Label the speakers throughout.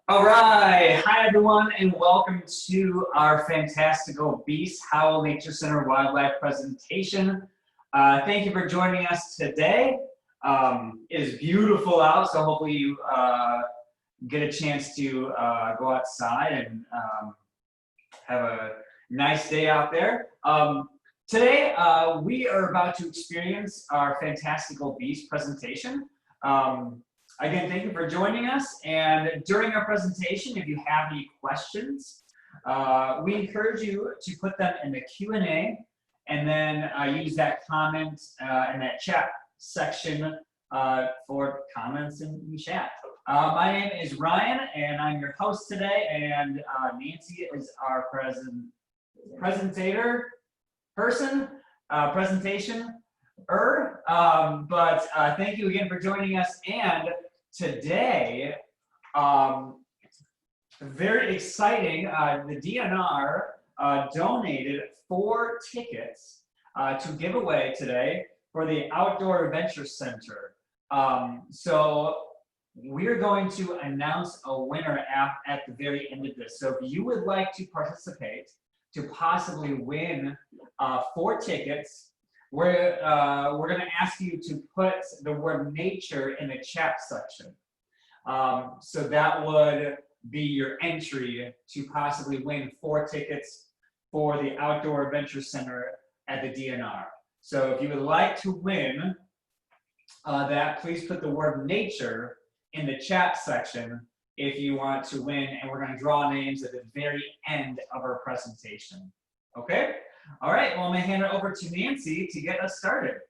Speaker 1: All right, hi everyone, and welcome to our Fantastical Beasts Howell Nature Center Wildlife presentation. Thank you for joining us today. It is beautiful out, so hopefully you get a chance to go outside and have a nice day out there. Today, we are about to experience our Fantastical Beasts presentation. Again, thank you for joining us. And during our presentation, if you have any questions, we encourage you to put them in the Q&A and then use that comment in that chat section for comments in chat. My name is Ryan, and I'm your host today. And Nancy is our presentator person, but thank you again for joining us. And today, very exciting, the DNR donated 4 tickets to give away today for the Outdoor Adventure Center. So we're going to announce a winner at the very end of this. So if you would like to participate to possibly win 4 tickets, we're going to ask you to put the word nature in the chat section. So that would be your entry to possibly win 4 tickets for the Outdoor Adventure Center at the DNR. So if you would like to win that, please put the word nature in the chat section if you want to win, and we're going to draw names at the very end of our presentation. Okay? All right, well, I'm going to hand it over to Nancy to get us started.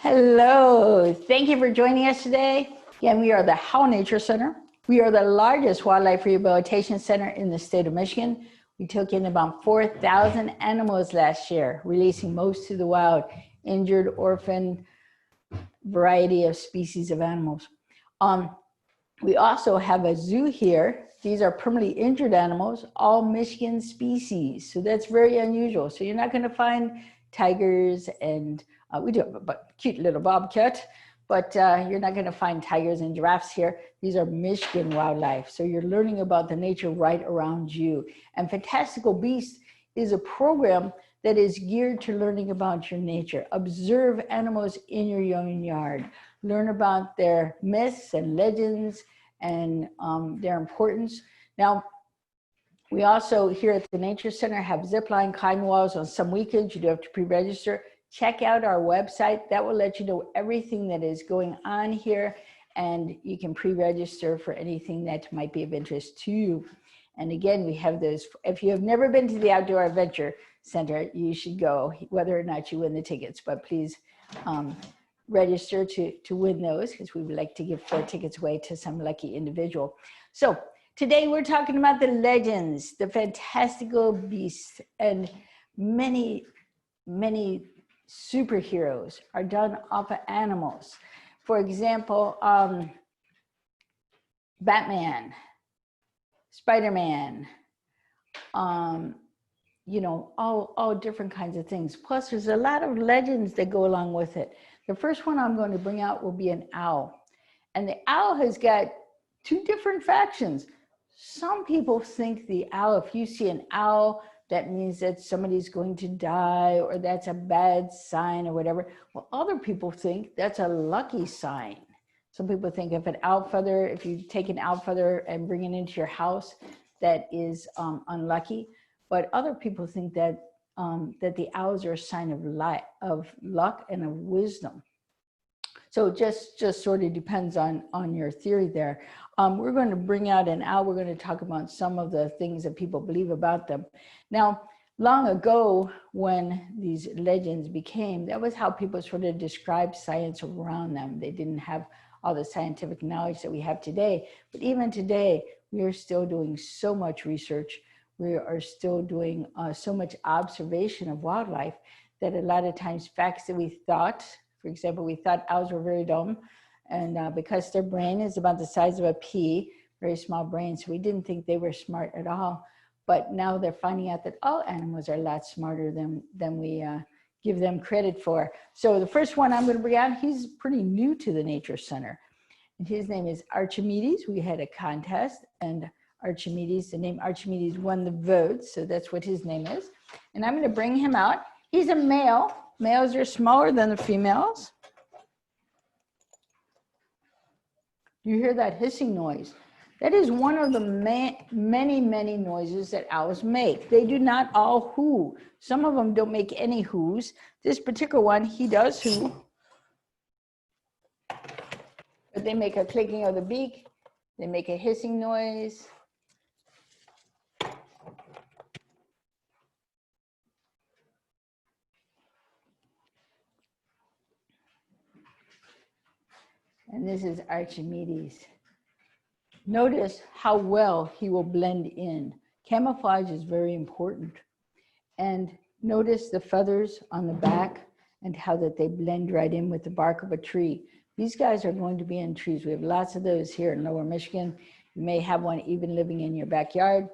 Speaker 2: Hello, thank you for joining us today. Again, we are the Howell Nature Center. We are the largest wildlife rehabilitation center in the state of Michigan. We took in about 4,000 animals last year, releasing most to the wild, injured, orphaned, variety of species of animals. We also have a zoo here. These are permanently injured animals, all Michigan species. So that's very unusual. So you're not going to find tigers and we do have a cute little bobcat, but you're not going to find tigers and giraffes here. These are Michigan wildlife. So you're learning about the nature right around you. And Fantastical Beasts is a program that is geared to learning about your nature. Observe animals in your own yard. Learn about their myths and legends and their importance. Now, we also here at the Nature Center have zipline climbing walls on some weekends. You do have to pre-register. Check out our website. That will let you know everything that is going on here, and you can pre-register for anything that might be of interest to you. And again, we have those. If you have never been to the Outdoor Adventure Center, you should go, whether or not you win the tickets, but please register to win those, because we would like to give 4 tickets away to some lucky individual. So today we're talking about the legends, the fantastical beasts, and many superheroes are done off of animals. For example, Batman, Spider-Man, you know, all different kinds of things. Plus there's a lot of legends that go along with it. The first one I'm going to bring out will be an owl. And the owl has got 2 different factions. Some people think the owl, if you see an owl, that means that somebody's going to die or that's a bad sign or whatever. Well, other people think that's a lucky sign. Some people think if you take an owl feather and bring it into your house, that is unlucky. But other people think that that the owls are a sign of luck and of wisdom. So it just sort of depends on your theory there. We're going to bring out an owl. We're going to talk about some of the things that people believe about them. Now, long ago, when these legends became, that was how people sort of described science around them. They didn't have all the scientific knowledge that we have today. But even today, we are still doing so much research. We are still doing so much observation of wildlife that a lot of times facts that we thought, for example, we thought owls were very dumb, and because their brain is about the size of a pea, very small brain, so we didn't think they were smart at all. But now they're finding out that all animals are a lot smarter than we give them credit for. So the first one I'm going to bring out, he's pretty new to the Nature Center. And his name is Archimedes. We had a contest, and Archimedes, the name Archimedes won the vote, so that's what his name is. And I'm going to bring him out. He's a male. Males are smaller than the females. You hear that hissing noise? That is one of the many, many noises that owls make. They do not all hoo. Some of them don't make any hoos. This particular one, he does hoo. But they make a clicking of the beak. They make a hissing noise. And this is Archimedes. Notice how well he will blend in. Camouflage is very important. And notice the feathers on the back and how that they blend right in with the bark of a tree. These guys are going to be in trees. We have lots of those here in Lower Michigan. You may have one even living in your backyard.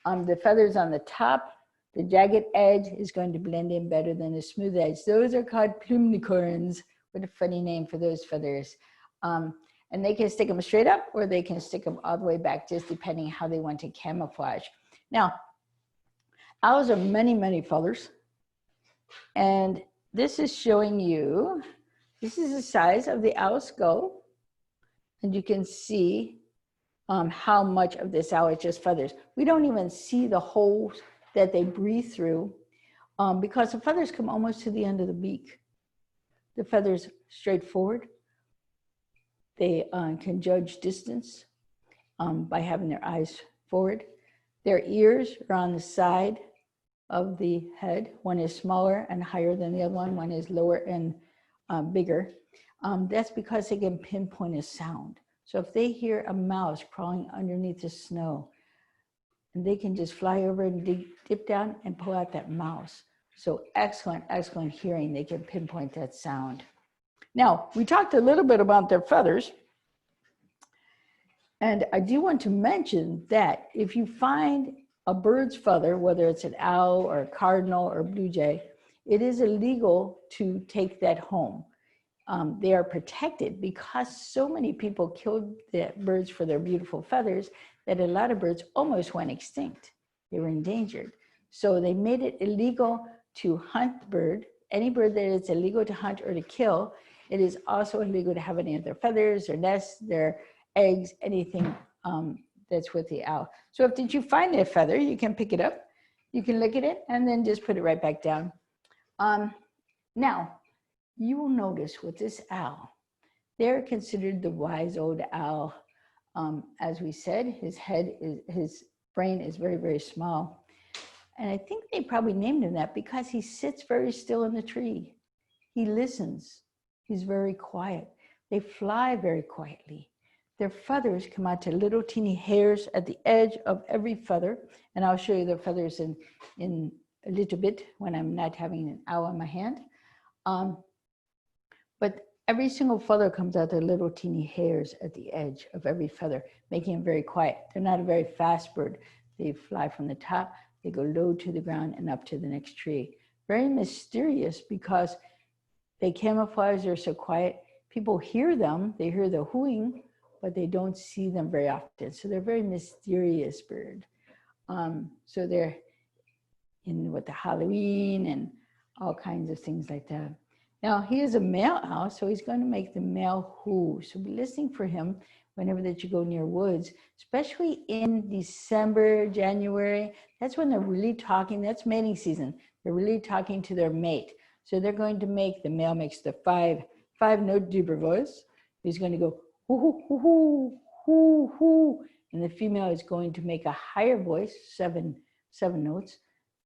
Speaker 2: The feathers on the top, the jagged edge is going to blend in better than the smooth edge. Those are called pluminicorns. What a funny name for those feathers. And they can stick them straight up or they can stick them all the way back, just depending how they want to camouflage. Now, owls are many, many feathers. And this is showing you, this is the size of the owl's skull. And you can see how much of this owl is just feathers. We don't even see the holes that they breathe through because the feathers come almost to the end of the beak. The feathers straight forward. They can judge distance by having their eyes forward. Their ears are on the side of the head. One is smaller and higher than the other one. One is lower and bigger. That's because they can pinpoint a sound. So if they hear a mouse crawling underneath the snow, and they can just fly over and dip down and pull out that mouse. So excellent, excellent hearing. They can pinpoint that sound. Now, we talked a little bit about their feathers. And I do want to mention that if you find a bird's feather, whether it's an owl or a cardinal or a blue jay, it is illegal to take that home. They are protected because so many people killed the birds for their beautiful feathers that a lot of birds almost went extinct. They were endangered. So they made it illegal to hunt the bird. Any bird that it's illegal to hunt or to kill, it is also illegal to have any of their feathers, their nests, their eggs, anything that's with the owl. So if you find a feather, you can pick it up, you can look at it, and then just put it right back down. Now, you will notice with this owl, they're considered the wise old owl. As we said, his brain is very, very small. And I think they probably named him that because he sits very still in the tree. He listens. He's very quiet. They fly very quietly. Their feathers come out to little teeny hairs at the edge of every feather. And I'll show you their feathers in a little bit when I'm not having an owl in my hand. But every single feather comes out to little teeny hairs at the edge of every feather, making them very quiet. They're not a very fast bird. They fly from the top, they go low to the ground and up to the next tree. Very mysterious because they camouflage, they're so quiet. People hear them, they hear the hooing, but they don't see them very often. So they're a very mysterious bird. So they're in with the Halloween and all kinds of things like that. Now he is a male owl, so he's going to make the male hoo. So be listening for him whenever that you go near woods, especially in December, January. That's when they're really talking. That's mating season. They're really talking to their mate. So they're going to make, the male makes the five note deeper voice. He's going to go hoo hoo hoo hoo hoo hoo, and the female is going to make a higher voice, seven notes,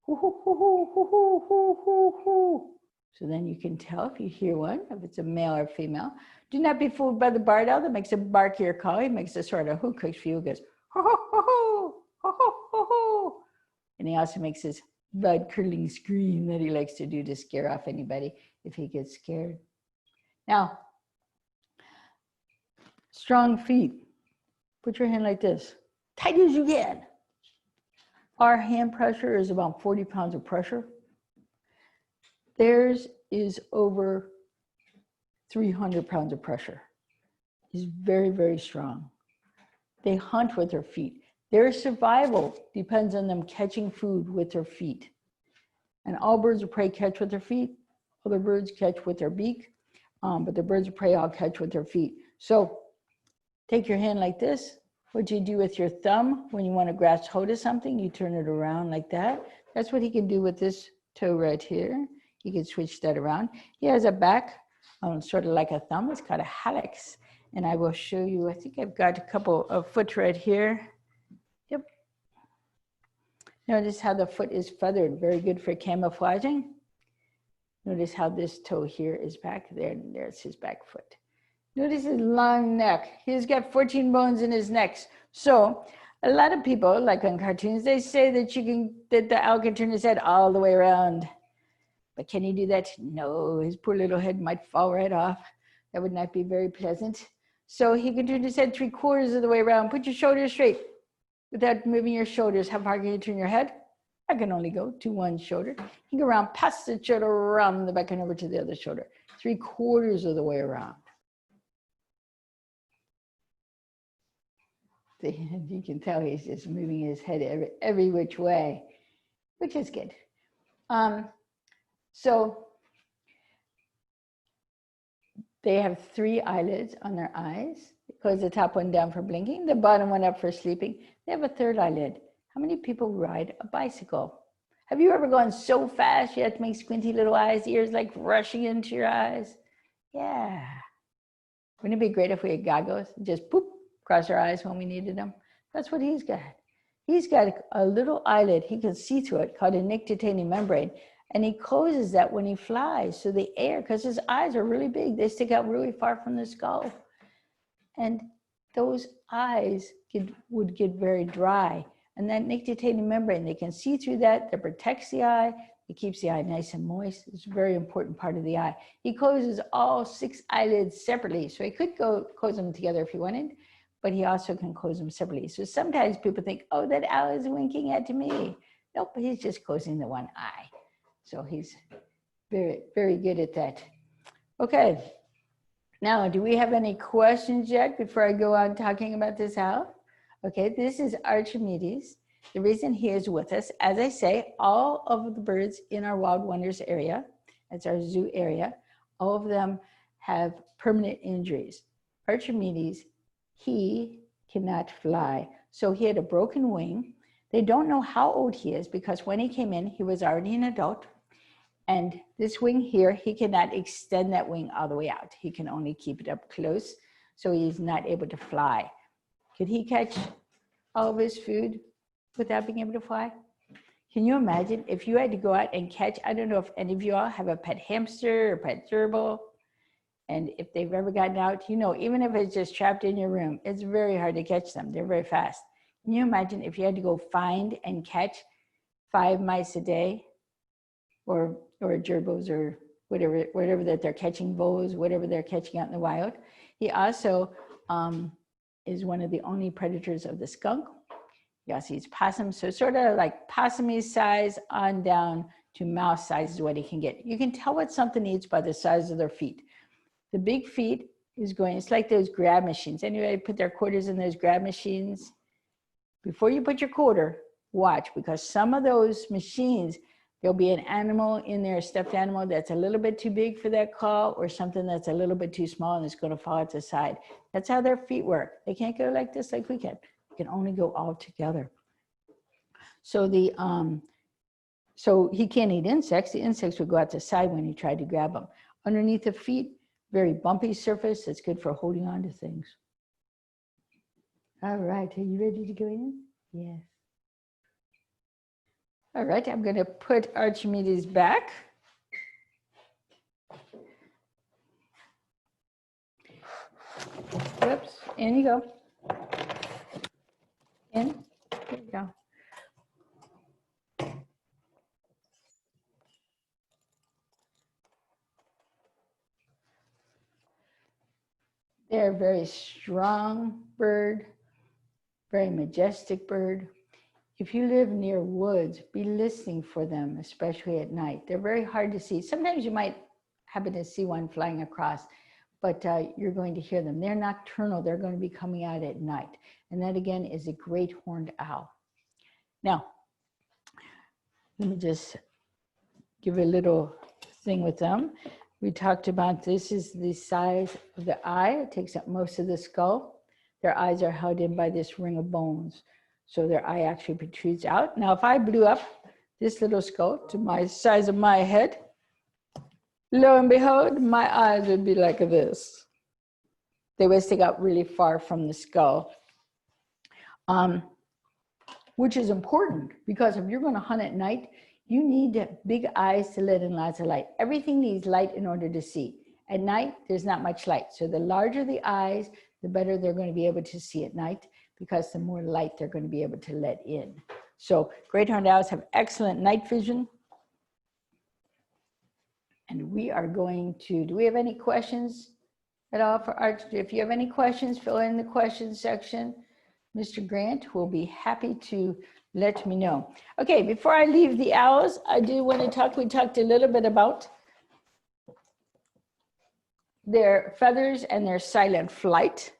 Speaker 2: hoo hoo hoo hoo hoo hoo hoo hoo hoo. So then you can tell if you hear one, if it's a male or female. Do not be fooled by the barred owl that makes a barkier call. He makes a sort of hoo-coo feel, goes ho ho ho ho ho ho ho ho. And he also makes his blood-curdling scream that he likes to do to scare off anybody if he gets scared. Now, strong feet. Put your hand like this, tight as you can. Our hand pressure is about 40 pounds of pressure. Theirs is over 300 pounds of pressure. is very, very strong. They hunt with their feet. Their survival depends on them catching food with their feet. And all birds of prey catch with their feet. Other birds catch with their beak, but the birds of prey all catch with their feet. So take your hand like this. What you do with your thumb when you want to grasp hold of something, you turn it around like that. That's what he can do with this toe right here. He can switch that around. He has a back, sort of like a thumb. It's called a hallux. And I will show you, I think I've got a couple of foot right here. Yep. Notice how the foot is feathered, very good for camouflaging. Notice how this toe here is back there, and there's his back foot. Notice his long neck. He's got 14 bones in his neck. So a lot of people, like on cartoons, they say that the owl can turn his head all the way around. But can he do that? No, his poor little head might fall right off. That would not be very pleasant. So he can turn his head 3/4 of the way around. Put your shoulders straight without moving your shoulders. How far can you turn your head? I can only go to one shoulder. You go around, pass the shoulder around the back and over to the other shoulder. 3/4 of the way around. You can tell he's just moving his head every which way, which is good. So they have 3 eyelids on their eyes. Close the top one down for blinking, the bottom one up for sleeping. They have a 3rd eyelid. How many people ride a bicycle? Have you ever gone so fast you have to make squinty little eyes, ears like rushing into your eyes? Yeah. Wouldn't it be great if we had goggles? Just poop, cross our eyes when we needed them. That's what he's got. He's got a little eyelid. He can see through it called a nictitating membrane. And he closes that when he flies. So the air, because his eyes are really big, they stick out really far from the skull. And those eyes would get very dry. And that nictitating membrane, they can see through that protects the eye. It keeps the eye nice and moist. It's a very important part of the eye. He closes all 6 eyelids separately. So he could close them together if he wanted, but he also can close them separately. So sometimes people think, oh, that owl is winking at me. Nope, he's just closing the one eye. So he's very, very good at that. Okay. Now, do we have any questions yet before I go on talking about this owl? Okay, this is Archimedes. The reason he is with us, as I say, all of the birds in our Wild Wonders area, that's our zoo area, all of them have permanent injuries. Archimedes, he cannot fly. So he had a broken wing. They don't know how old he is because when he came in, he was already an adult. And this wing here, he cannot extend that wing all the way out. He can only keep it up close, so he's not able to fly. Could he catch all of his food without being able to fly? Can you imagine if you had to go out and catch, I don't know if any of you all have a pet hamster or pet gerbil, and if they've ever gotten out, you know, even if it's just trapped in your room, it's very hard to catch them. They're very fast. Can you imagine if you had to go find and catch 5 mice a day, or gerbils, or whatever that they're catching, voles, whatever they're catching out in the wild. He also is one of the only predators of the skunk. He also eats possums, so sort of like possum size on down to mouse size is what he can get. You can tell what something eats by the size of their feet. The big feet is going, it's like those grab machines. Anybody put their quarters in those grab machines? Before you put your quarter, watch, because some of those machines, there'll be an animal in there, a stuffed animal that's a little bit too big for that claw, or something that's a little bit too small and it's going to fall at the side. That's how their feet work. They can't go like this like we can. They can only go all together. So so he can't eat insects. The insects would go out the side when he tried to grab them. Underneath the feet, very bumpy surface. That's good for holding on to things. All right, are you ready to go in? Yes. All right, I'm going to put Archimedes back. Whoops, in you go. In, there you go. They're a very strong bird, very majestic bird. If you live near woods, be listening for them, especially at night. They're very hard to see. Sometimes you might happen to see one flying across, but you're going to hear them. They're nocturnal. They're going to be coming out at night. And that again is a great horned owl. Now, let me just give a little thing with them. We talked about this is the size of the eye. It takes up most of the skull. Their eyes are held in by this ring of bones. So their eye actually protrudes out. Now, if I blew up this little skull to my size of my head, lo and behold, my eyes would be like this. They would stick out really far from the skull, which is important because if you're going to hunt at night, you need big eyes to let in lots of light. Everything needs light in order to see. At night, there's not much light. So the larger the eyes, the better they're going to be able to see at night because the more light they're going to be able to let in. So great horned owls have excellent night vision. And we are going to, do we have any questions at all for Art? If you have any questions, fill in the questions section. Mr. Grant will be happy to let me know. Okay, before I leave the owls, I do want to talk, we talked a little bit about their feathers and their silent flight.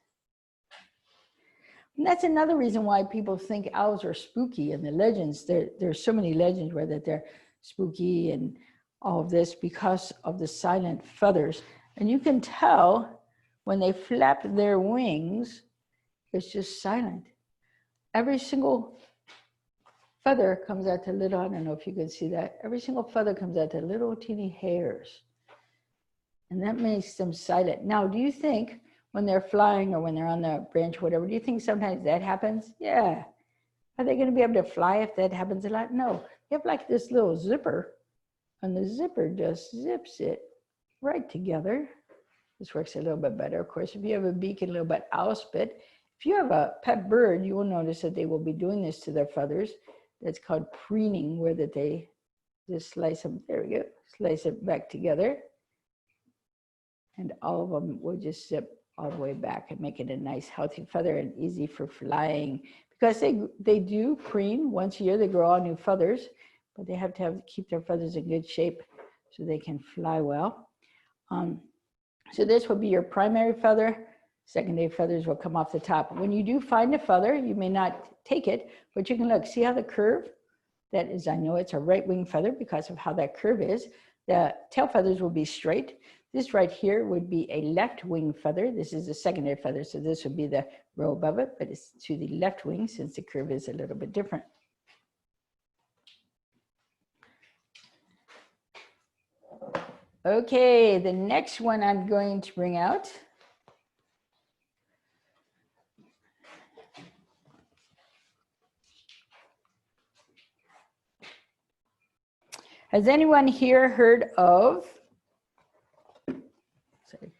Speaker 2: And that's another reason why people think owls are spooky in the legends. There's so many legends where that they're spooky and all of this because of the silent feathers. And you can tell when they flap their wings, it's just silent. Every single feather comes out to little, I don't know if you can see that. Every single feather comes out to little teeny hairs. And that makes them silent. Now, do you think when they're flying or when they're on the branch or whatever, do you think sometimes that happens? Yeah. Are they going to be able to fly if that happens a lot? No. They have like this little zipper, and the zipper just zips it right together. This works a little bit better. Of course, if you have a beak and a little bit owl spit, if you have a pet bird, you will notice that they will be doing this to their feathers. That's called preening, where that they just slice them, there we go, slice it back together. And all of them will just zip all the way back and make it a nice healthy feather and easy for flying. Because they do preen once a year, they grow all new feathers, but they have to keep their feathers in good shape so they can fly well. So this will be your primary feather. Secondary feathers will come off the top. When you do find a feather, you may not take it, but you can look, see how the curve, that is, I know it's a right wing feather because of how that curve is. The tail feathers will be straight. This right here would be a left wing feather. This is a secondary feather, so this would be the row above it, but it's to the left wing since the curve is a little bit different. Okay, the next one I'm going to bring out has anyone here heard of, sorry,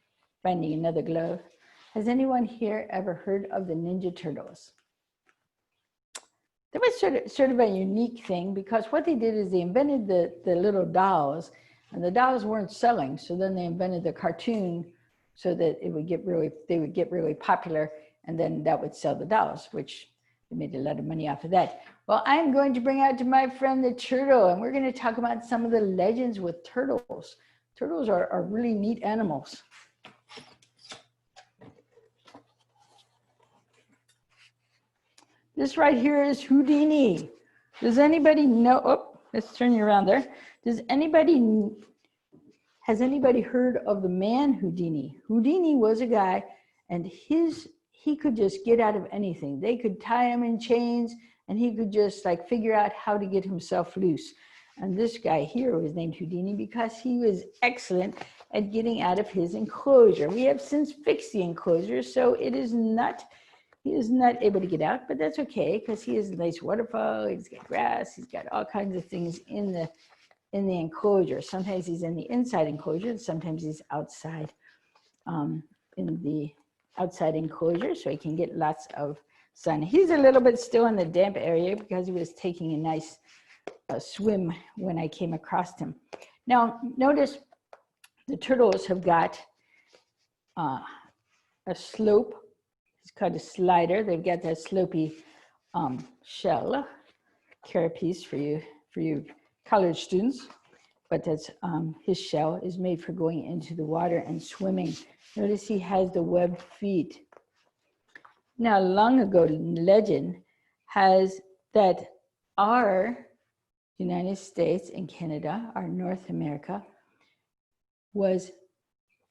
Speaker 2: finding another glove. Has anyone here ever heard of the Ninja Turtles? That was sort of a unique thing because what they did is they invented the little dolls, and the dolls weren't selling. So then they invented the cartoon so that they would get really popular, and then that would sell the dolls, which they made a lot of money off of that. Well, I'm going to bring out to my friend the turtle, and we're going to talk about some of the legends with turtles. Turtles are really neat animals. This right here is Houdini. Does anybody know, oh, let's turn you around there. Has anybody heard of the man Houdini? Houdini was a guy, and he could just get out of anything. They could tie him in chains, and he could just like figure out how to get himself loose. And this guy here was named Houdini because he was excellent at getting out of his enclosure. We have since fixed the enclosure, so he is not able to get out, but that's okay because he has a nice waterfall, he's got grass, he's got all kinds of things in the enclosure. Sometimes he's in the inside enclosure, and sometimes he's outside in the outside enclosure, so he can get lots of sun. He's a little bit still in the damp area because he was taking a nice swim when I came across him. Now, notice the turtles have got a slope. It's called a slider. They've got that slopey shell carapace for you college students. But that's his shell is made for going into the water and swimming Notice he has the webbed feet. Now, long ago, legend has that our United States and Canada, our North America, was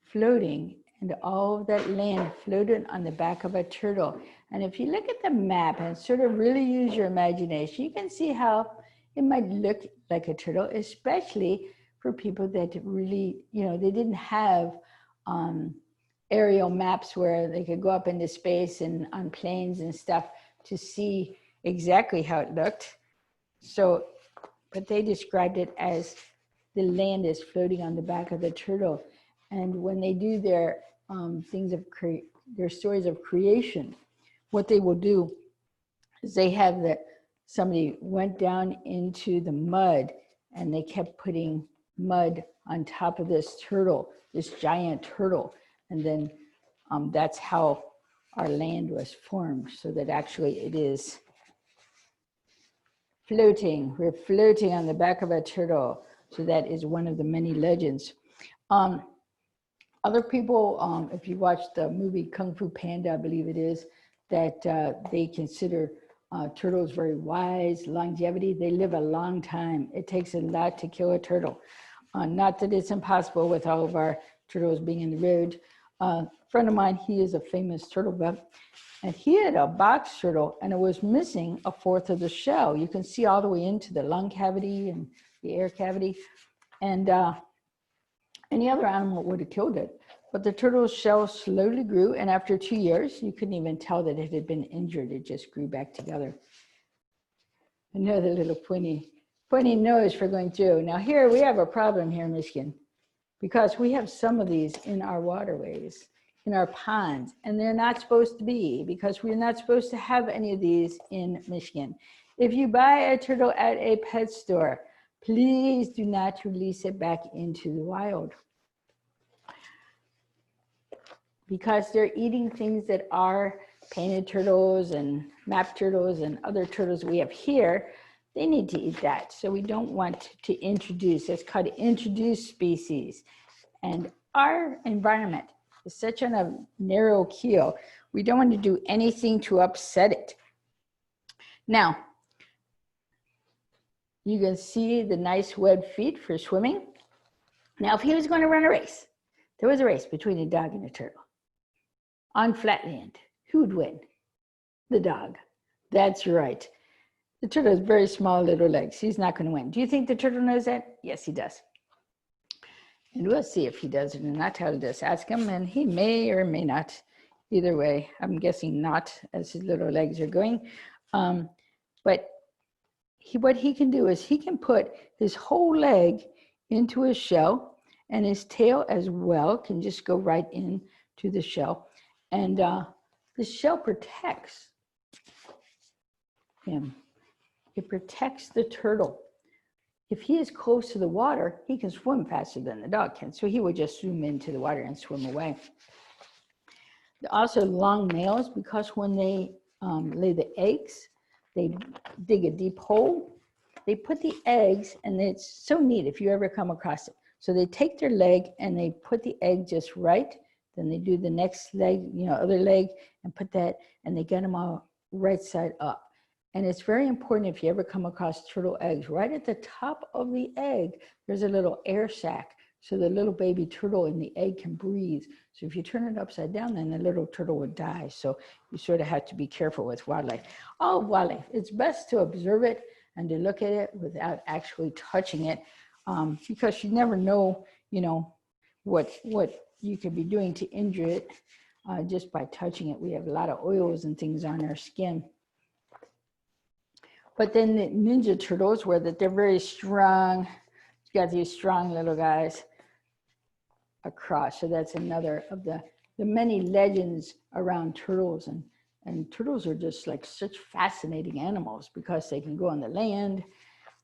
Speaker 2: floating, and all of that land floated on the back of a turtle. And if you look at the map and sort of really use your imagination, you can see how it might look like a turtle, especially for people that really, they didn't have aerial maps where they could go up into space and on planes and stuff to see exactly how it looked. So, but they described it as the land is floating on the back of the turtle. And when they do their their stories of creation, what they will do is they have somebody went down into the mud and they kept putting mud on top of this turtle, this giant turtle. And then that's how our land was formed, so that actually it is floating. We're floating on the back of a turtle. So that is one of the many legends. Other people, if you watch the movie Kung Fu Panda, I believe it is, that they consider turtles very wise, longevity. They live a long time. It takes a lot to kill a turtle. Not that it's impossible with all of our turtles being in the road. A friend of mine, he is a famous turtle vet, and he had a box turtle and it was missing a fourth of the shell. You can see all the way into the lung cavity and the air cavity. And any other animal would have killed it. But the turtle's shell slowly grew, and after 2 years, you couldn't even tell that it had been injured. It just grew back together. Another little pointy nose for going through. Now here we have a problem here in Michigan, because we have some of these in our waterways, in our ponds, and they're not supposed to be, because we're not supposed to have any of these in Michigan. If you buy a turtle at a pet store, please do not release it back into the wild, because they're eating things that are painted turtles and map turtles and other turtles we have here. They need to eat that. So we don't want to introduce, it's called introduced species. And our environment is such on a narrow keel. We don't want to do anything to upset it. Now, you can see the nice webbed feet for swimming. Now, if he was going to run a race, there was a race between a dog and a turtle on flat land, who would win? The dog. That's right. The turtle has very small little legs. He's not going to win. Do you think the turtle knows that? Yes, he does. And we'll see if he does it or not. I'll just ask him, and he may or may not. Either way, I'm guessing not, as his little legs are going. But what he can do is he can put his whole leg into his shell, and his tail as well can just go right into the shell. And the shell protects him. It protects the turtle. If he is close to the water, he can swim faster than the dog can. So he would just zoom into the water and swim away. Also long nails, because when they lay the eggs, they dig a deep hole. They put the eggs, and it's so neat if you ever come across it. So they take their leg and they put the egg just right. Then they do the next leg, other leg, and put that, and they get them all right side up. And it's very important if you ever come across turtle eggs, right at the top of the egg, there's a little air sac, so the little baby turtle in the egg can breathe. So if you turn it upside down, then the little turtle would die. So you sort of have to be careful with wildlife. All wildlife, it's best to observe it and to look at it without actually touching it, because you never know, what you could be doing to injure it just by touching it. We have a lot of oils and things on our skin. But then the ninja turtles, where that they're very strong. You got these strong little guys across. So that's another of the many legends around turtles. And turtles are just like such fascinating animals, because they can go on the land,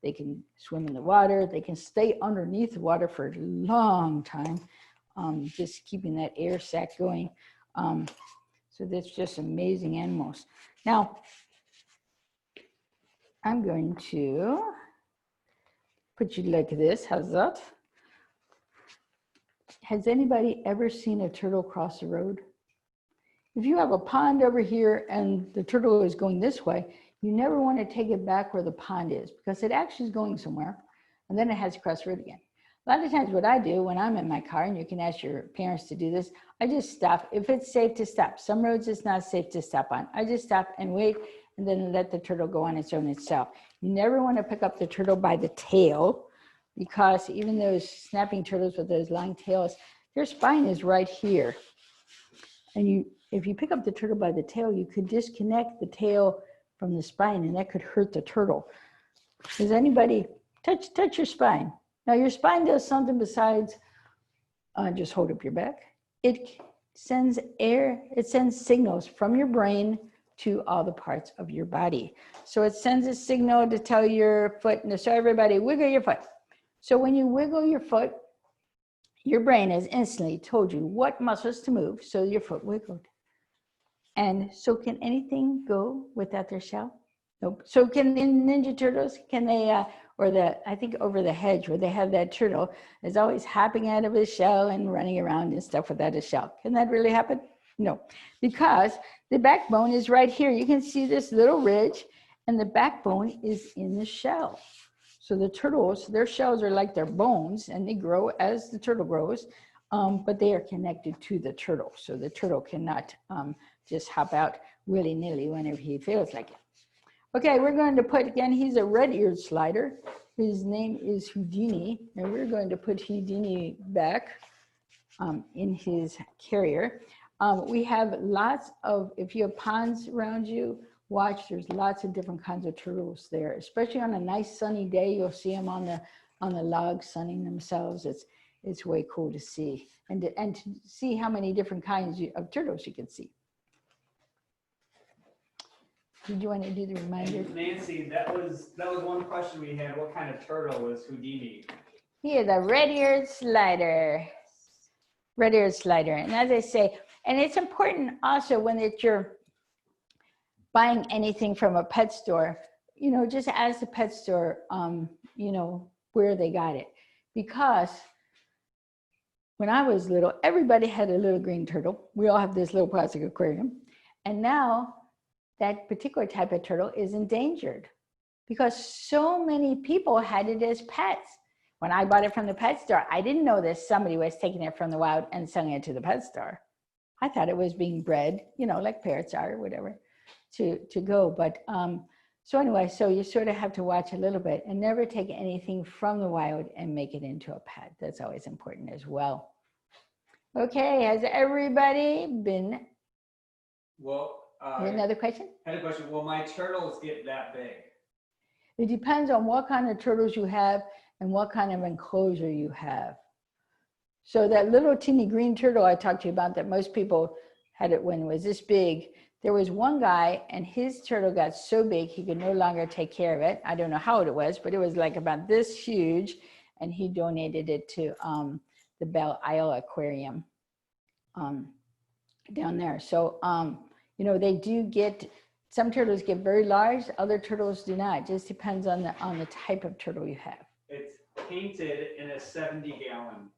Speaker 2: they can swim in the water, they can stay underneath the water for a long time, just keeping that air sac going. So that's just amazing animals. Now, I'm going to put you like this. How's that? Has anybody ever seen a turtle cross the road? If you have a pond over here and the turtle is going this way, you never want to take it back where the pond is because it actually is going somewhere and then it has to cross the road again. A lot of times what I do when I'm in my car, and you can ask your parents to do this, I just stop. If it's safe to stop, some roads it's not safe to stop on. I just stop and wait and then let the turtle go on its own itself. You never want to pick up the turtle by the tail because even those snapping turtles with those long tails, their spine is right here. And if you pick up the turtle by the tail, you could disconnect the tail from the spine and that could hurt the turtle. Does anybody touch your spine? Now your spine does something besides just hold up your back. It sends signals from your brain to all the parts of your body. So it sends a signal to tell your foot, and so everybody wiggle your foot. So when you wiggle your foot, your brain has instantly told you what muscles to move, so your foot wiggled. And so can anything go without their shell? Nope. So can the Ninja Turtles, can they, I think over the hedge where they have that turtle is always hopping out of his shell and running around and stuff without his shell. Can that really happen? No, because the backbone is right here. You can see this little ridge and the backbone is in the shell. So the turtles, their shells are like their bones and they grow as the turtle grows, but they are connected to the turtle. So the turtle cannot just hop out willy-nilly whenever he feels like it. Okay, we're going to put, again, he's a red-eared slider. His name is Houdini, and we're going to put Houdini back in his carrier. We have lots of, if you have ponds around you, watch, there's lots of different kinds of turtles there, especially on a nice sunny day. You'll see them on the log sunning themselves. It's way cool to see, and to see how many different kinds of turtles you can see. Did you want to do the reminder?
Speaker 1: And Nancy, that was one question we had. What kind of turtle was Houdini?
Speaker 2: He is a red-eared slider. Red-eared slider. And as I say, and it's important also when you're buying anything from a pet store, just ask the pet store, where they got it. Because when I was little, everybody had a little green turtle. We all have this little plastic aquarium. And now that particular type of turtle is endangered because so many people had it as pets. When I bought it from the pet store, I didn't know that somebody was taking it from the wild and selling it to the pet store. I thought it was being bred, like parrots are or whatever, to go. But so anyway, so you sort of have to watch a little bit and never take anything from the wild and make it into a pet. That's always important as well. Okay, has everybody been?
Speaker 1: Well,
Speaker 2: another question?
Speaker 1: I had a question. Will my turtles get that big?
Speaker 2: It depends on what kind of turtles you have and what kind of enclosure you have. So that little teeny green turtle I talked to you about that most people had it when it was this big, there was one guy and his turtle got so big he could no longer take care of it. I don't know how old it was, but it was like about this huge, and he donated it to the Belle Isle Aquarium down there. So, they do get, some turtles get very large, other turtles do not. It just depends on the type of turtle you have.
Speaker 1: It's painted in a 70-gallon.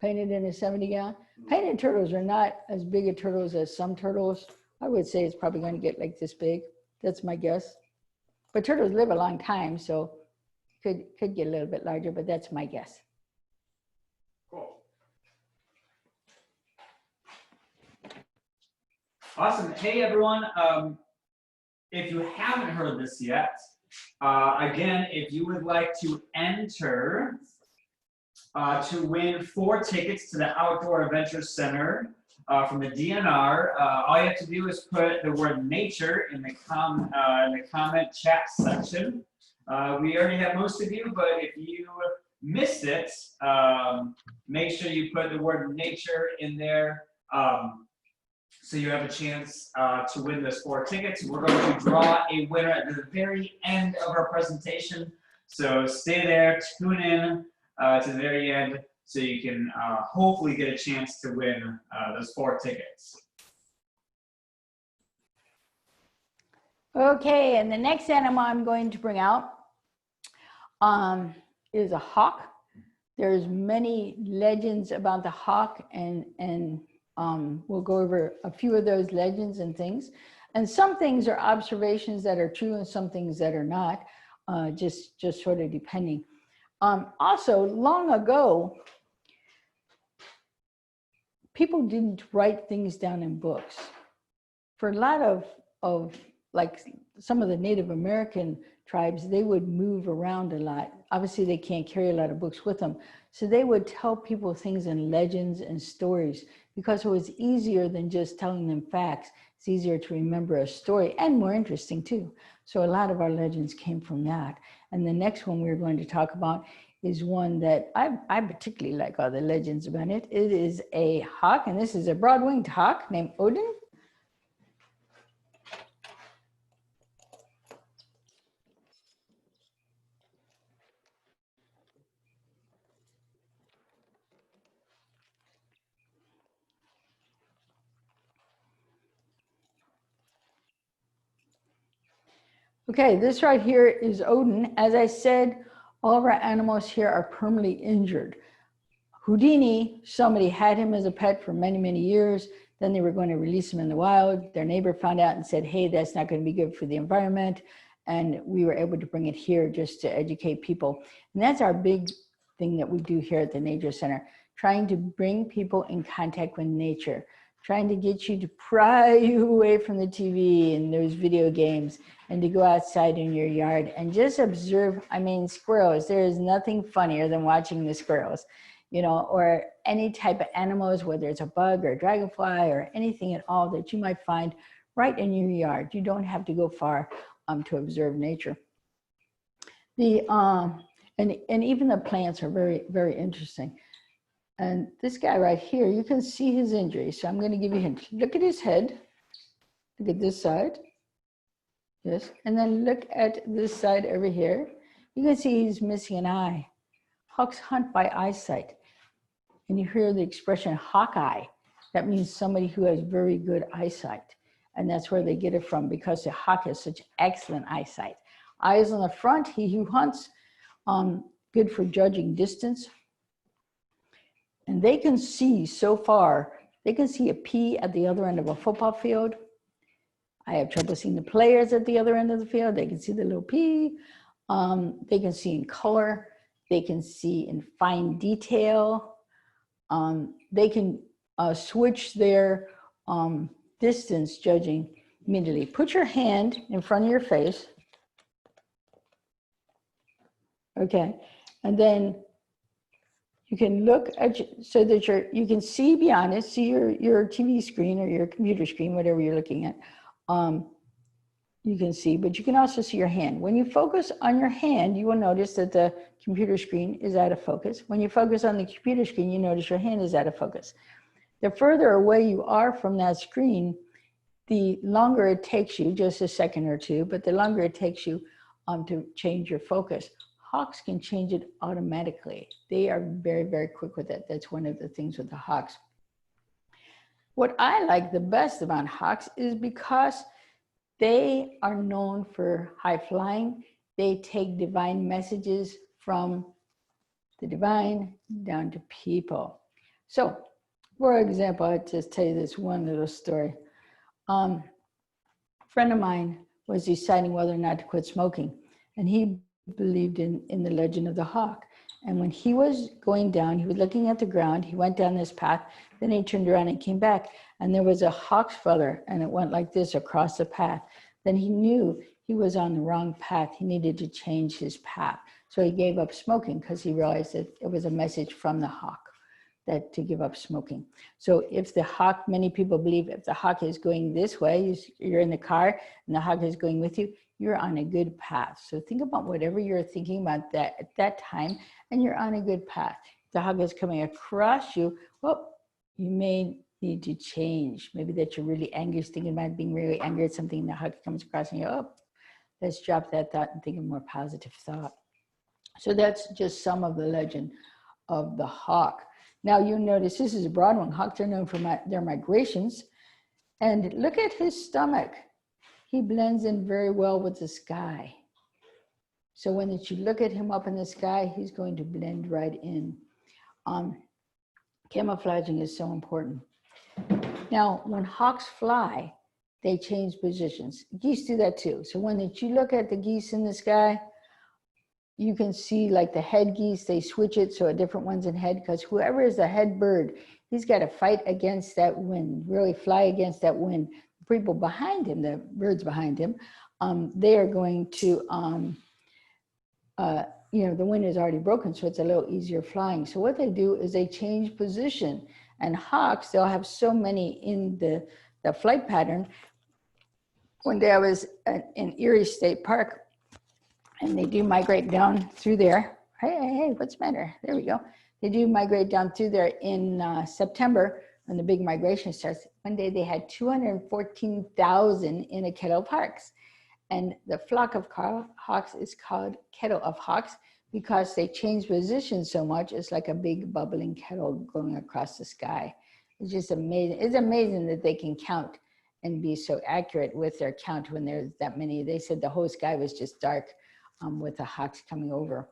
Speaker 2: Painted in a 70-gallon? Painted turtles are not as big a turtles as some turtles. I would say it's probably going to get like this big. That's my guess. But turtles live a long time, so could get a little bit larger, but that's my guess.
Speaker 1: Cool. Awesome. Hey, everyone. If you haven't heard this yet, again, if you would like to enter to win 4 tickets to the Outdoor Adventure Center from the DNR, all you have to do is put the word nature in the comment chat section. We already have most of you, but if you missed it, make sure you put the word nature in there. So you have a chance to win those 4 tickets. We're going to draw a winner at the very end of our presentation. So stay there, tune in to the very end so you can hopefully get a chance to win those 4 tickets.
Speaker 2: Okay, and the next animal I'm going to bring out is a hawk. There's many legends about the hawk, and we'll go over a few of those legends and things. And some things are observations that are true and some things that are not, just sort of depending. Also, long ago, people didn't write things down in books. For a lot of like some of the Native American tribes, they would move around a lot. Obviously, they can't carry a lot of books with them. So they would tell people things in legends and stories because it was easier than just telling them facts. It's easier to remember a story and more interesting too. So a lot of our legends came from that. And the next one we're going to talk about is one that I particularly like all the legends about it. It is a hawk, and this is a broad-winged hawk named Odin. Okay, this right here is Odin. As I said, all of our animals here are permanently injured. Houdini, somebody had him as a pet for many, many years. Then they were going to release him in the wild. Their neighbor found out and said, hey, that's not going to be good for the environment. And we were able to bring it here just to educate people. And that's our big thing that we do here at the Nature Center, trying to bring people in contact with nature, trying to get you to pry you away from the TV and those video games and to go outside in your yard and just observe. I mean, squirrels, there is nothing funnier than watching the squirrels, you know, or any type of animals, whether it's a bug or a dragonfly or anything at all that you might find right in your yard. You don't have to go far to observe nature. And even the plants are very, very interesting. And this guy right here, you can see his injury. So I'm going to give you a hint. Look at his head. Look at this side. Yes. And then look at this side over here. You can see he's missing an eye. Hawks hunt by eyesight. And you hear the expression hawk eye. That means somebody who has very good eyesight. And that's where they get it from, because the hawk has such excellent eyesight. Eyes on the front, he who hunts, good for judging distance. And they can see so far, they can see a pea at the other end of a football field. I have trouble seeing the players at the other end of the field. They can see the little pea. They can see in color. They can see in fine detail. They can switch their distance judging immediately. Put your hand in front of your face. Okay, and then you can look at so that you can see beyond it, see your TV screen or your computer screen, whatever you're looking at. You can see, but you can also see your hand. When you focus on your hand, you will notice that the computer screen is out of focus. When you focus on the computer screen, you notice your hand is out of focus. The further away you are from that screen, the longer it takes you, just a second or two, but the longer it takes you to change your focus. Hawks can change it automatically. They are very, very quick with it. That's one of the things with the hawks. What I like the best about hawks is because they are known for high flying. They take divine messages from the divine down to people. So, for example, I'll just tell you this one little story. A friend of mine was deciding whether or not to quit smoking, and he believed in the legend of the hawk. And when he was going down, he was looking at the ground, he went down this path, then he turned around and came back, and there was a hawk's feather, and it went like this across the path. Then he knew he was on the wrong path. He needed to change his path. So he gave up smoking because he realized that it was a message from the hawk that to give up smoking. So if the hawk, many people believe if the hawk is going this way, you're in the car and the hawk is going with you, you're on a good path. So think about whatever you're thinking about that at that time, and you're on a good path. If the hawk is coming across you, well, you may need to change. Maybe that you're really angry, thinking about being really angry at something, and the hawk comes across and you go, oh, let's drop that thought and think of a more positive thought. So that's just some of the legend of the hawk. Now you notice this is a broad-winged hawk. They're known for their migrations. And look at his stomach. He blends in very well with the sky. So when you look at him up in the sky, he's going to blend right in. Camouflaging is so important. Now, when hawks fly, they change positions. Geese do that too. So when you look at the geese in the sky, you can see like the head geese, they switch it so a different one's in head, because whoever is the head bird, he's got to fight against that wind, really fly against that wind. The people behind him, the birds behind him, they are going to, you know, the wind is already broken, so it's a little easier flying. So what they do is they change position. And hawks, they'll have so many in the flight pattern. One day I was in Erie State Park, and they do migrate down through there. Hey, what's the matter? There we go. They do migrate down through there in September when the big migration starts. One day they had 214,000 in a kettle of hawks. And the flock of hawks is called kettle of hawks because they change position so much. It's like a big bubbling kettle going across the sky. It's just amazing. It's amazing that they can count and be so accurate with their count when there's that many. They said the whole sky was just dark with the hawks coming over.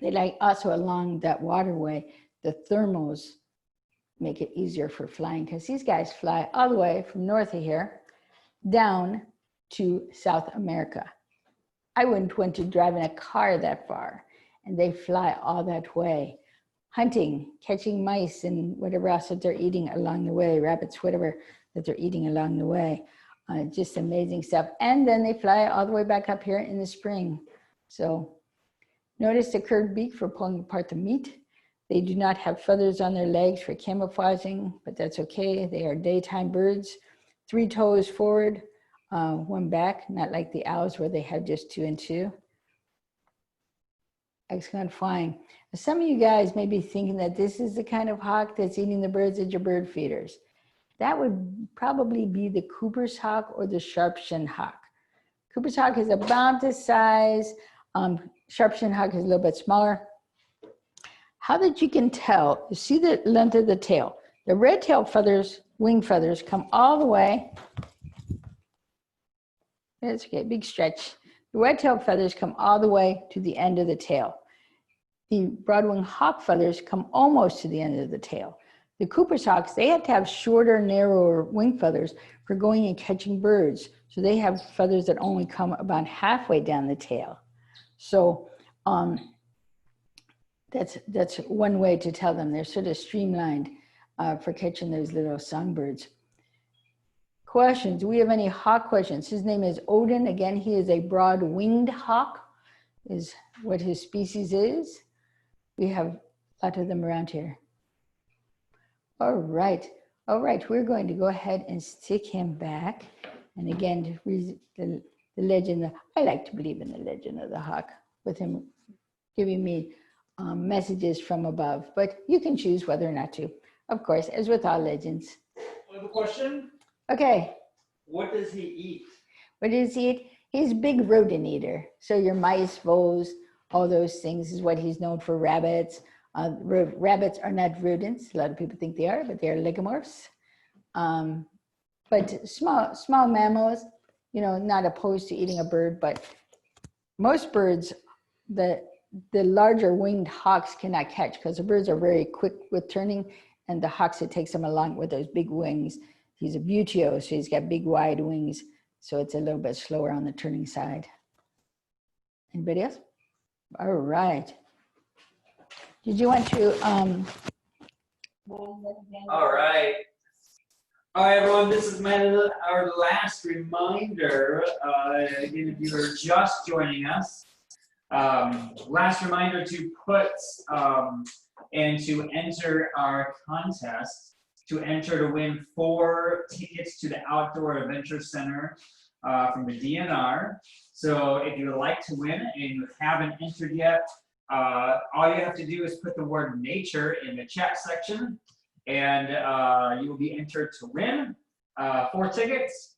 Speaker 2: They like also along that waterway, the thermals make it easier for flying because these guys fly all the way from north of here down to South America. I wouldn't want to drive in a car that far, and they fly all that way, hunting, catching mice and whatever else that they're eating along the way, rabbits, whatever that they're eating along the way. Just amazing stuff. And then they fly all the way back up here in the spring. So notice the curved beak for pulling apart the meat. They do not have feathers on their legs for camouflaging, but that's okay. They are daytime birds. 3 toes forward, 1 back, not like the owls where they have just 2 and 2. Excellent flying. Some of you guys may be thinking that this is the kind of hawk that's eating the birds at your bird feeders. That would probably be the Cooper's hawk or the sharp-shinned hawk. Cooper's hawk is about this size. Sharp-shinned hawk is a little bit smaller. How that you can tell, you see the length of the tail. The red tail feathers, wing feathers, come all the way. It's okay, big stretch. The red tail feathers come all the way to the end of the tail. The broad-winged hawk feathers come almost to the end of the tail. The Cooper's hawks, they have to have shorter, narrower wing feathers for going and catching birds. So they have feathers that only come about halfway down the tail. So that's one way to tell them. They're sort of streamlined for catching those little songbirds. Questions? Do we have any hawk questions? His name is Odin. Again, he is a broad-winged hawk, is what his species is. We have a lot of them around here. All right, we're going to go ahead and stick him back. And again, to read the legend, I like to believe in the legend of the hawk, with him giving me messages from above, but you can choose whether or not to, of course, as with all legends.
Speaker 1: I have a question.
Speaker 2: Okay.
Speaker 1: What does he eat?
Speaker 2: What does he eat? He's a big rodent eater. So your mice, voles, all those things is what he's known for. Rabbits. Rabbits are not rodents. A lot of people think they are, but they are lagomorphs. But small mammals, you know, not opposed to eating a bird, but most birds, the larger winged hawks cannot catch because the birds are very quick with turning, and the hawks, it takes them along with those big wings. He's a buteo, so he's got big wide wings, so it's a little bit slower on the turning side. Anybody else? All right. Did you want to
Speaker 1: All right. All right, everyone, this is our last reminder. Again, if you are just joining us, last reminder to put and to enter our contest, to enter to win 4 tickets to the Outdoor Adventure Center from the DNR. So if you would like to win and you haven't entered yet, all you have to do is put the word nature in the chat section, and you will be entered to win 4 tickets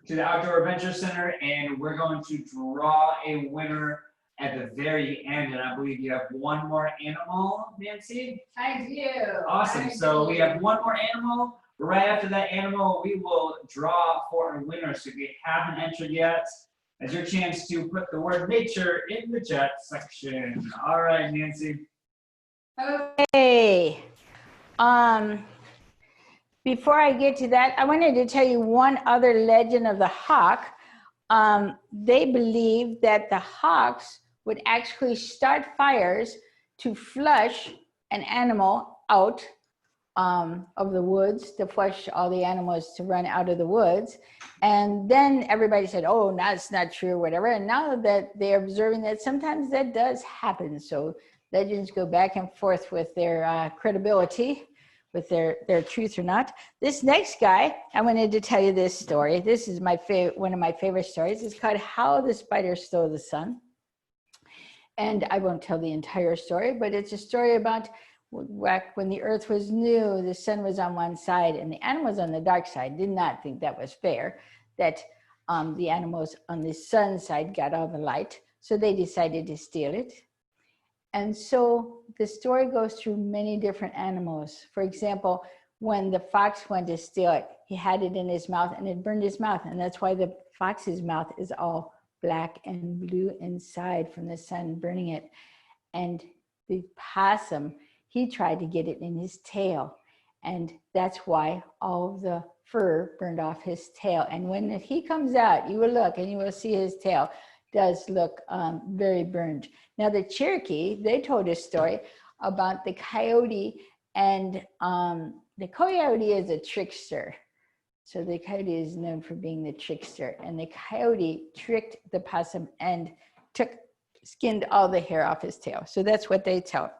Speaker 1: to the Outdoor Adventure Center, and we're going to draw a winner at the very end. And I believe you have one more animal, Nancy?
Speaker 2: I do.
Speaker 1: Awesome. So we have one more animal. Right after that animal, we will draw for a winner. So if you haven't entered yet, It's your chance to put the word nature in the chat section. All right, Nancy.
Speaker 2: Okay. Before I get to that, I wanted to tell you one other legend of the hawk. They believe that the hawks would actually start fires to flush an animal out of the woods, to flush all the animals to run out of the woods. And then everybody said, oh, that's not true, whatever. And now that they're observing that sometimes that does happen. So legends go back and forth with their credibility, with their truth or not. This next guy, I wanted to tell you this story. This is my favorite, one of my favorite stories. It's called How the Spider Stole the Sun. And I won't tell the entire story, but it's a story about back when the earth was new, the sun was on one side and the animals on the dark side did not think that was fair, that the animals on the sun side got all the light. So they decided to steal it. And so the story goes through many different animals. For example, when the fox went to steal it, he had it in his mouth and it burned his mouth. And that's why the fox's mouth is all black and blue inside from the sun burning it. And the possum, he tried to get it in his tail. And that's why all the fur burned off his tail. And when he comes out, you will look and you will see his tail does look very burned. Now the Cherokee, they told a story about the coyote, and the coyote is a trickster. So the coyote is known for being the trickster, and the coyote tricked the possum and skinned all the hair off his tail. So that's what they tell.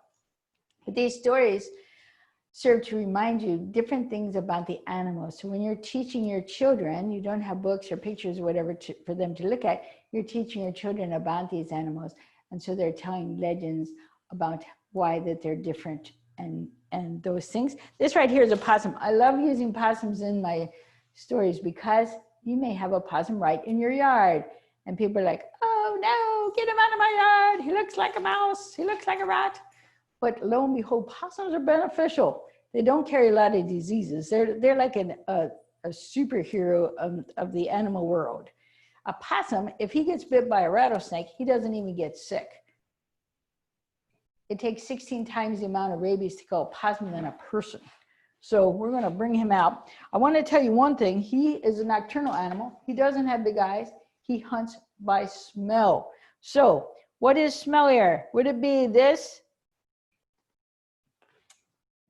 Speaker 2: But these stories serve to remind you different things about the animals. So when you're teaching your children, you don't have books or pictures or whatever for them to look at, you're teaching your children about these animals. And so they're telling legends about why that they're different and those things. This right here is a possum. I love using possums in my stories because you may have a possum right in your yard. And people are like, oh no, get him out of my yard. He looks like a mouse. He looks like a rat. But lo and behold, possums are beneficial. They don't carry a lot of diseases. They're like a superhero of the animal world. A possum, if he gets bit by a rattlesnake, he doesn't even get sick. It takes 16 times the amount of rabies to kill a possum than a person. So we're going to bring him out. I want to tell you one thing. He is a nocturnal animal. He doesn't have big eyes. He hunts by smell. So what is smellier? Would it be this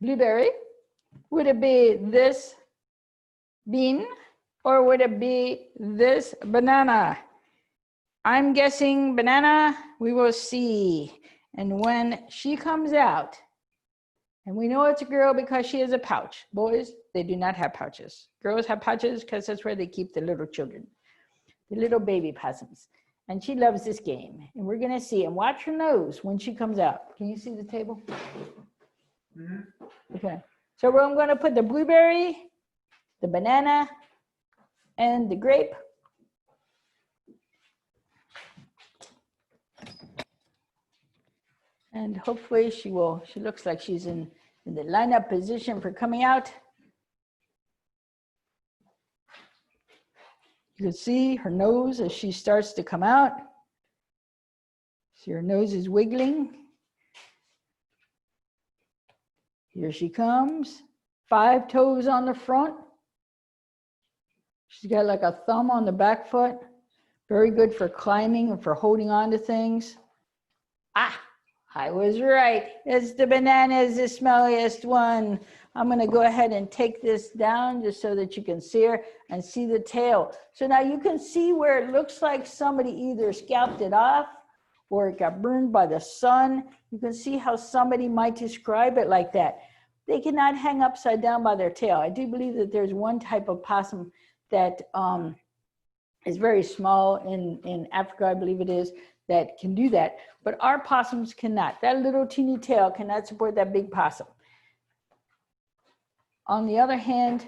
Speaker 2: blueberry? Would it be this bean? Or would it be this banana? I'm guessing banana. We will see. And when she comes out, and we know it's a girl because she has a pouch. Boys, they do not have pouches. Girls have pouches because that's where they keep the little children, the little baby possums. And she loves this game. And we're going to see. And watch her nose when she comes out. Can you see the table? Mm-hmm. Okay. So I'm going to put the blueberry, the banana, and the grape. And hopefully she looks like she's in the lineup position for coming out. You can see her nose as she starts to come out. See her nose is wiggling. Here she comes, 5 toes on the front. She's got like a thumb on the back foot. Very good for climbing and for holding on to things. Ah, I was right. It's the banana is the smelliest one. I'm going to go ahead and take this down just so that you can see her and see the tail. So now you can see where it looks like somebody either scalped it off or it got burned by the sun. You can see how somebody might describe it like that. They cannot hang upside down by their tail. I do believe that there's one type of possum that is very small in Africa, I believe it is, that can do that. But our possums cannot. That little teeny tail cannot support that big possum. On the other hand,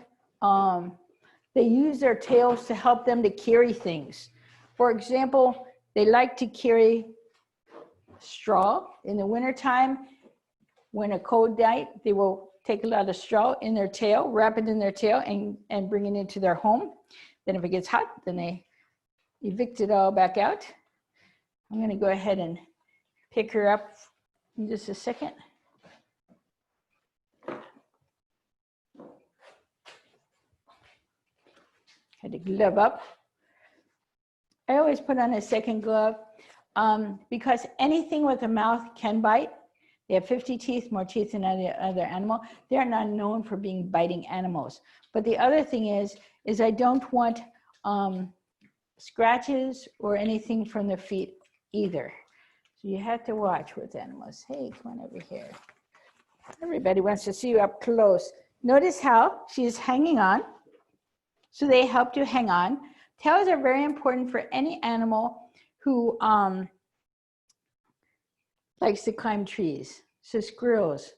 Speaker 2: they use their tails to help them to carry things. For example, they like to carry straw in the wintertime. When a cold night, they will take a lot of straw in their tail, wrap it in their tail, and bring it into their home. Then if it gets hot, then they evict it all back out. I'm going to go ahead and pick her up in just a second. Had to glove up. I always put on a second glove because anything with a mouth can bite. They have 50 teeth, more teeth than any other animal. They're not known for being biting animals. But the other thing is I don't want scratches or anything from the feet either. So you have to watch with animals. Hey, come on over here. Everybody wants to see you up close. Notice how she's hanging on. So they help you hang on. Tails are very important for any animal who likes to climb trees. So squirrels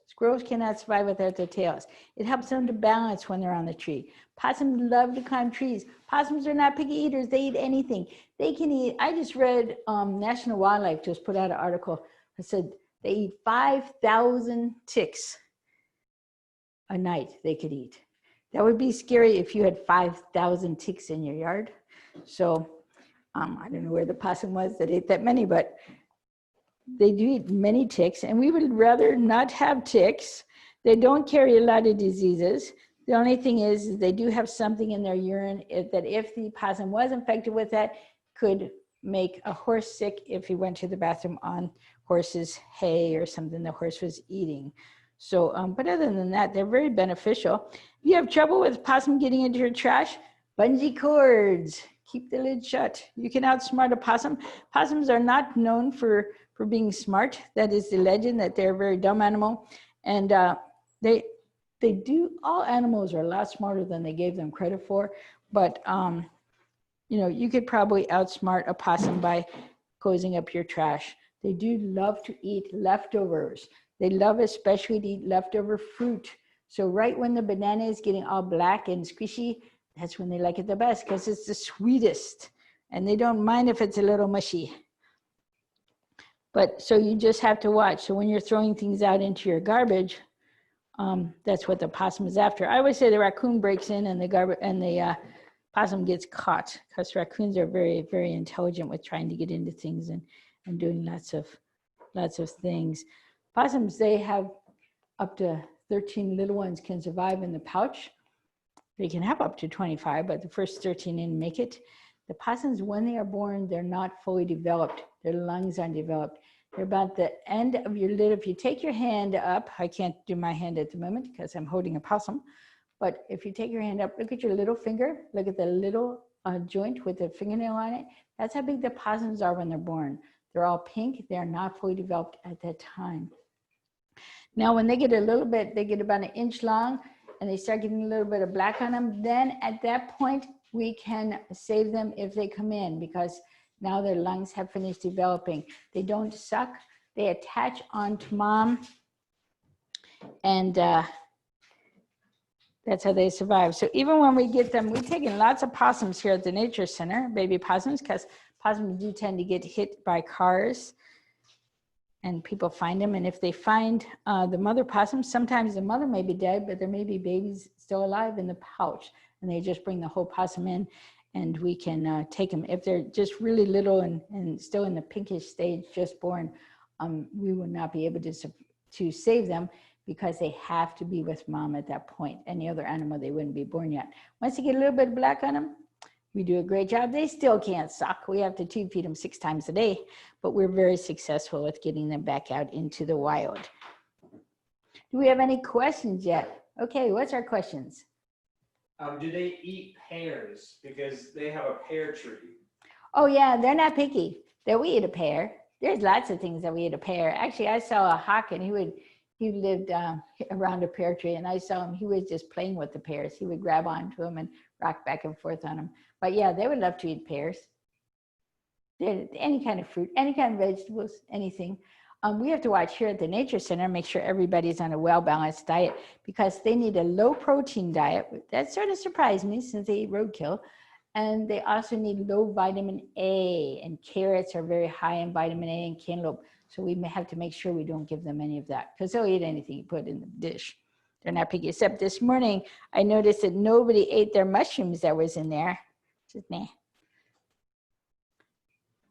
Speaker 2: cannot survive without their tails. It helps them to balance when they're on the tree. Possums love to climb trees. Possums are not picky eaters. They eat anything. They can eat. I just read National Wildlife just put out an article that said they eat 5,000 ticks a night they could eat. That would be scary if you had 5,000 ticks in your yard. So I don't know where the possum was that ate that many, but they do eat many ticks, and we would rather not have ticks. They don't carry a lot of diseases. The only thing is they do have something in their urine that if the possum was infected with that, could make a horse sick if he went to the bathroom on horse's hay or something the horse was eating. So, but other than that, they're very beneficial. If you have trouble with possum getting into your trash, bungee cords, keep the lid shut. You can outsmart a possum. Possums are not known for being smart. That is the legend, that they're a very dumb animal. And they do, all animals are a lot smarter than they gave them credit for. But, you know, you could probably outsmart a possum by closing up your trash. They do love to eat leftovers. They love especially to eat leftover fruit. So right when the banana is getting all black and squishy, that's when they like it the best because it's the sweetest. And they don't mind if it's a little mushy. But so you just have to watch. So when you're throwing things out into your garbage, that's what the possum is after. I always say the raccoon breaks in and the possum gets caught, because raccoons are very, very intelligent with trying to get into things and doing lots of things. Possums, they have up to 13 little ones can survive in the pouch. They can have up to 25, but the first 13 didn't make it. The possums, when they are born, they're not fully developed. Their lungs aren't developed. They're about the end of your lid. If you take your hand up, I can't do my hand at the moment because I'm holding a possum, but if you take your hand up, look at your little finger, look at the little joint with the fingernail on it. That's how big the possums are when they're born. They're all pink. They're not fully developed at that time. Now, when they get a little bit, they get about 1 inch long and they start getting a little bit of black on them, then at that point, we can save them if they come in, because now their lungs have finished developing. They don't suck. They attach onto mom, and that's how they survive. So even when we get them, we're taking lots of possums here at the Nature Center, baby possums, because possums do tend to get hit by cars and people find them. And if they find the mother possum, sometimes the mother may be dead, but there may be babies still alive in the pouch, and they just bring the whole possum in and we can take them. If they're just really little and still in the pinkish stage, just born, we will not be able to save them, because they have to be with mom at that point. Any other animal, they wouldn't be born yet. Once they get a little bit of black on them, we do a great job. They still can't suck. We have to tube feed them 6 times a day, but we're very successful with getting them back out into the wild. Do we have any questions yet? Okay, what's our questions?
Speaker 1: Do they eat pears? Because they have a pear tree.
Speaker 2: Oh yeah, they're not picky. We eat a pear. There's lots of things that we eat a pear. Actually, I saw a hawk, and he lived around a pear tree, and I saw him, he was just playing with the pears. He would grab onto them and rock back and forth on them. But yeah, they would love to eat pears. Any kind of fruit, any kind of vegetables, anything. We have to watch here at the Nature Center, make sure everybody's on a well-balanced diet, because they need a low-protein diet. That sort of surprised me since they eat roadkill. And they also need low vitamin A, and carrots are very high in vitamin A and cantaloupe. So we may have to make sure we don't give them any of that, because they'll eat anything you put in the dish. They're not picky, except this morning, I noticed that nobody ate their mushrooms that was in there. Just meh.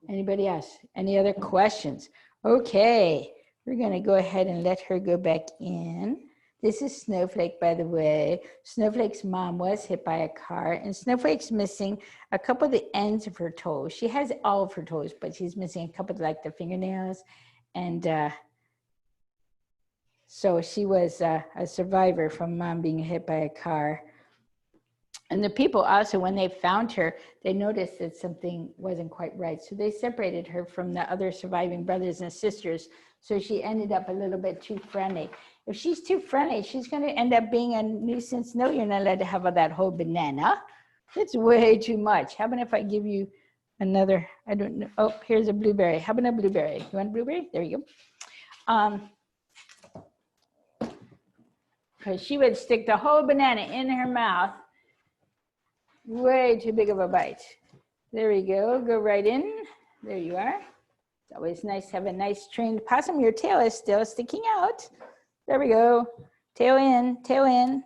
Speaker 2: Anybody else? Any other questions? Okay, we're gonna go ahead and let her go back in. This is Snowflake, by the way. Snowflake's mom was hit by a car, and Snowflake's missing a couple of the ends of her toes. She has all of her toes, but she's missing a couple of like the fingernails. And so she was a survivor from mom being hit by a car. And the people also, when they found her, they noticed that something wasn't quite right. So they separated her from the other surviving brothers and sisters. So she ended up a little bit too friendly. If she's too friendly, she's going to end up being a nuisance. No, you're not allowed to have all that whole banana. It's way too much. How about if I give you another, I don't know. Oh, here's a blueberry. How about a blueberry? You want a blueberry? There you go. Because she would stick the whole banana in her mouth. Way too big of a bite. There we go. Go right in. There you are. It's always nice to have a nice trained possum. Your tail is still sticking out. There we go. Tail in, tail in.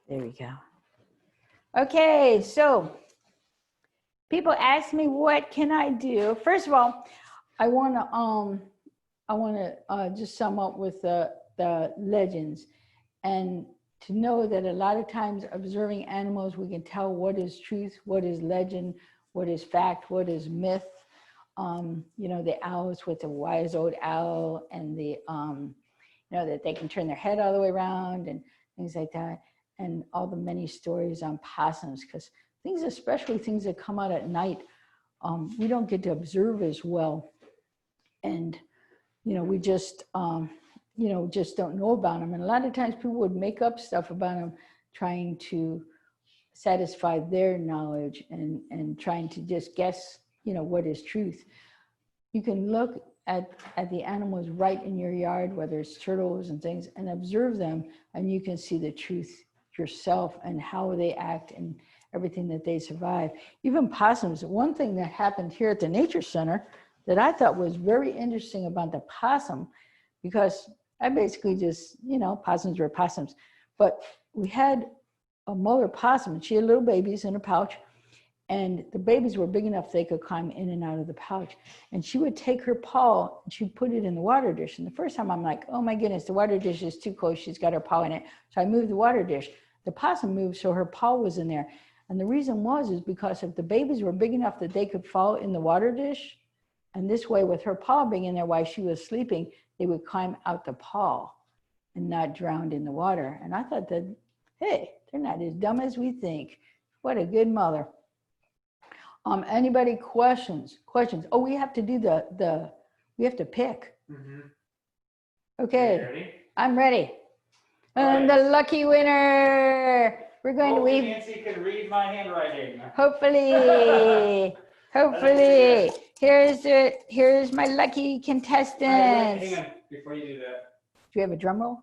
Speaker 2: There we go. Okay, so people ask me, what can I do? First of all, I want to just sum up with the legends, and to know that a lot of times observing animals, we can tell what is truth, what is legend, what is fact, what is myth. You know, the owls with the wise old owl, and the, you know, that they can turn their head all the way around and things like that. And all the many stories on possums, because things, especially things that come out at night, we don't get to observe as well. And, you know, we just, you know, just don't know about them. And a lot of times people would make up stuff about them, trying to satisfy their knowledge and trying to just guess, you know, what is truth. You can look at the animals right in your yard, whether it's turtles and things, and observe them, and you can see the truth yourself and how they act and everything that they survive. Even possums. One thing that happened here at the Nature Center that I thought was very interesting about the possum, because I basically just, you know, possums were possums, but we had a mother possum, and she had little babies in a pouch, and the babies were big enough they could climb in and out of the pouch. And she would take her paw and she'd put it in the water dish. And the first time I'm like, oh my goodness, the water dish is too close. She's got her paw in it. So I moved the water dish. The possum moved, so her paw was in there. And the reason is because if the babies were big enough that they could fall in the water dish, and this way with her paw being in there while she was sleeping, they would climb out the paw and not drown in the water. And I thought that, hey, they're not as dumb as we think. What a good mother. Anybody questions? Oh, we have to do we have to pick. Mm-hmm. Okay, ready? I'm ready. And right. The lucky winner. We're going to read.
Speaker 1: Nancy can read my handwriting.
Speaker 2: Hopefully. Hopefully. Here's my lucky contestants.
Speaker 1: Hang on, before you do that.
Speaker 2: Do you have a drum roll?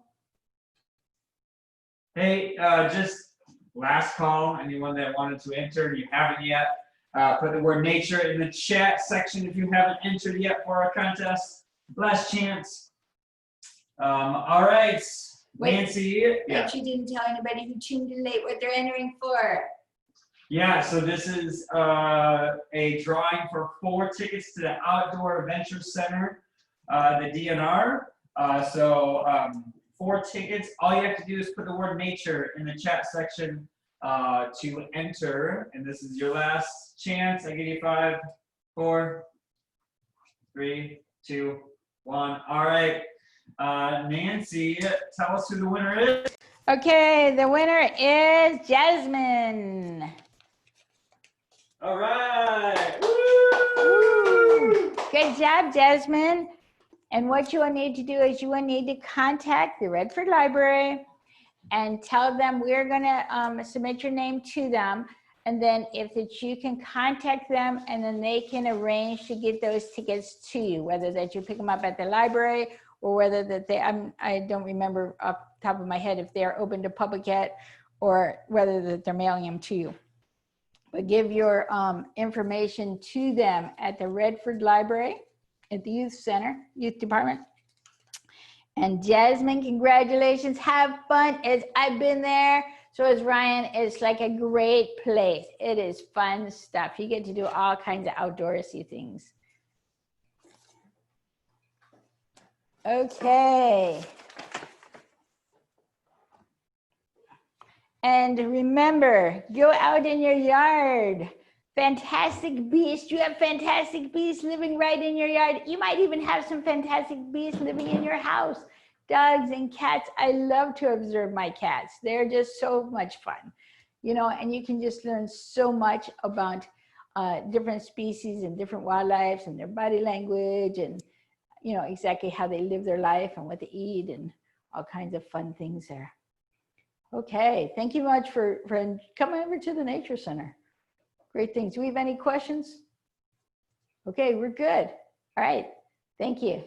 Speaker 1: Hey, just last call. Anyone that wanted to enter, you haven't yet. Put the word nature in the chat section if you haven't entered yet for our contest. Last chance. All right.
Speaker 2: Wait,
Speaker 1: Nancy.
Speaker 2: Yeah. You didn't tell anybody who tuned in late what they're entering for.
Speaker 1: Yeah, so this is a drawing for 4 tickets to the Outdoor Adventure Center, the DNR. 4 tickets. All you have to do is put the word nature in the chat section to enter. And this is your last chance. I give you 5, 4, 3, 2, 1. All right. Nancy, tell us who the winner is.
Speaker 2: Okay, the winner is Jasmine.
Speaker 1: All right.
Speaker 2: Woo! Good job, Jasmine. And what you will need to do is you will need to contact the Redford Library and tell them we're going to submit your name to them. And then if it's, you can contact them, and then they can arrange to get those tickets to you, whether that you pick them up at the library or whether that they, I don't remember off the top of my head if they're open to public yet, or whether that they're mailing them to you. But give your information to them at the Redford Library, at the Youth Center, Youth Department. And Jasmine, congratulations. Have fun. I've been there. So is Ryan. It's like a great place. It is fun stuff. You get to do all kinds of outdoorsy things. Okay. And remember, go out in your yard. Fantastic beasts. You have fantastic beasts living right in your yard. You might even have some fantastic beasts living in your house. Dogs and cats. I love to observe my cats. They're just so much fun, you know, and you can just learn so much about different species and different wildlife and their body language and, you know, exactly how they live their life and what they eat and all kinds of fun things there. Okay, thank you much for coming over to the Nature Center. Great things. Do we have any questions? Okay, we're good. All right, thank you.